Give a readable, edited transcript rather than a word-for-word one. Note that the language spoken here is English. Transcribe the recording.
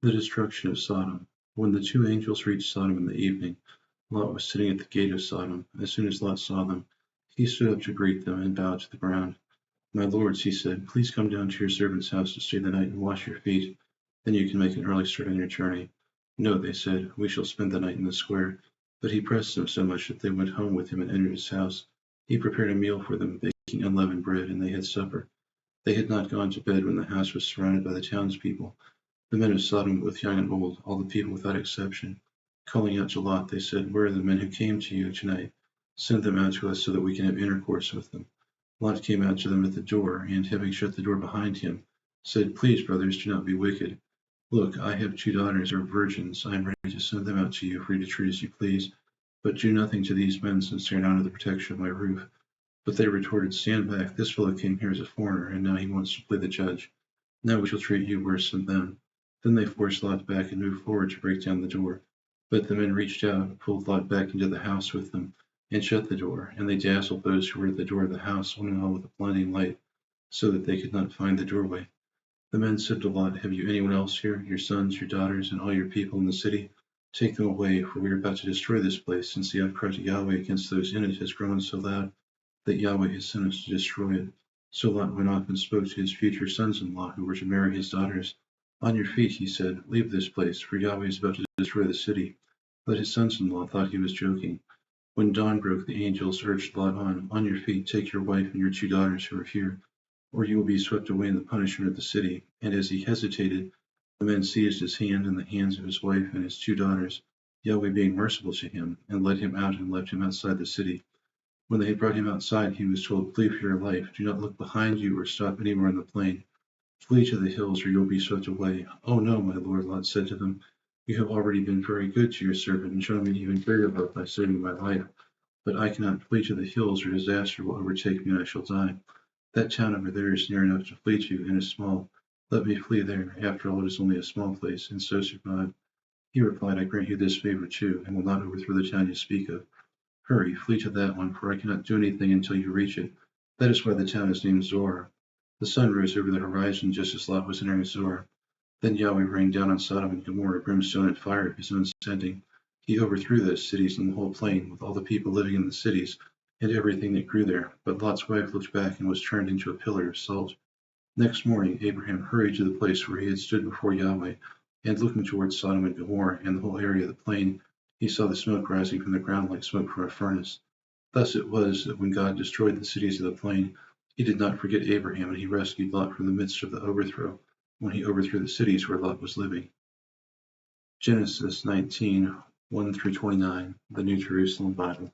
The destruction of Sodom. When the two angels reached Sodom in the evening, Lot was sitting at the gate of Sodom. As soon as Lot saw them, he stood up to greet them and bowed to the ground. "My lords," he said, "please come down to your servant's house to stay the night and wash your feet. Then you can make an early start on your journey." "No," they said, "we shall spend the night in the square." But he pressed them so much that they went home with him and entered his house. He prepared a meal for them, baking unleavened bread, and they had supper. They had not gone to bed when the house was surrounded by the townspeople. The men of Sodom, both young and old, all the people without exception. Calling out to Lot, they said, "Where are the men who came to you tonight? Send them out to us so that we can have intercourse with them." Lot came out to them at the door, and having shut the door behind him, said, "Please, brothers, do not be wicked. Look, I have two daughters who are virgins. I am ready to send them out to you for you to treat as you please. But do nothing to these men since they are not under the protection of my roof." But they retorted, "Stand back. This fellow came here as a foreigner, and now he wants to play the judge. Now we shall treat you worse than them." Then they forced Lot back and moved forward to break down the door. But the men reached out, pulled Lot back into the house with them, and shut the door, and they dazzled those who were at the door of the house, one and all, with a blinding light, so that they could not find the doorway. The men said to Lot, "Have you anyone else here, your sons, your daughters, and all your people in the city? Take them away, for we are about to destroy this place, since the outcry to Yahweh against those in it has grown so loud that Yahweh has sent us to destroy it." So Lot went off and spoke to his future sons-in-law, who were to marry his daughters. "On your feet," he said, "leave this place, for Yahweh is about to destroy the city." But his sons-in-law thought he was joking. When dawn broke, the angels urged Lot on. "On your feet, take your wife and your two daughters who are here, or you will be swept away in the punishment of the city." And as he hesitated, the men seized his hand and the hands of his wife and his two daughters, Yahweh being merciful to him, and led him out and left him outside the city. When they had brought him outside, he was told, "Flee for your life. Do not look behind you or stop anywhere on the plain. Flee to the hills, or you will be swept away." "Oh no, my lord," Lot said to them. "You have already been very good to your servant and shown me even greater love by saving my life. But I cannot flee to the hills, or disaster will overtake me and I shall die. That town over there is near enough to flee to and is small. Let me flee there. After all, it is only a small place, and so survive." He replied, "I grant you this favor too, and will not overthrow the town you speak of. Hurry, flee to that one, for I cannot do anything until you reach it. That is why the town is named Zoar." The sun rose over the horizon just as Lot was entering Zoar. Then Yahweh rained down on Sodom and Gomorrah brimstone and fire of his own sending. He overthrew those cities and the whole plain, with all the people living in the cities, and everything that grew there. But Lot's wife looked back and was turned into a pillar of salt. Next morning Abraham hurried to the place where he had stood before Yahweh, and looking towards Sodom and Gomorrah and the whole area of the plain, he saw the smoke rising from the ground like smoke from a furnace. Thus it was that when God destroyed the cities of the plain, he did not forget Abraham, and he rescued Lot from the midst of the overthrow, when he overthrew the cities where Lot was living. Genesis 19:1-29, the New Jerusalem Bible.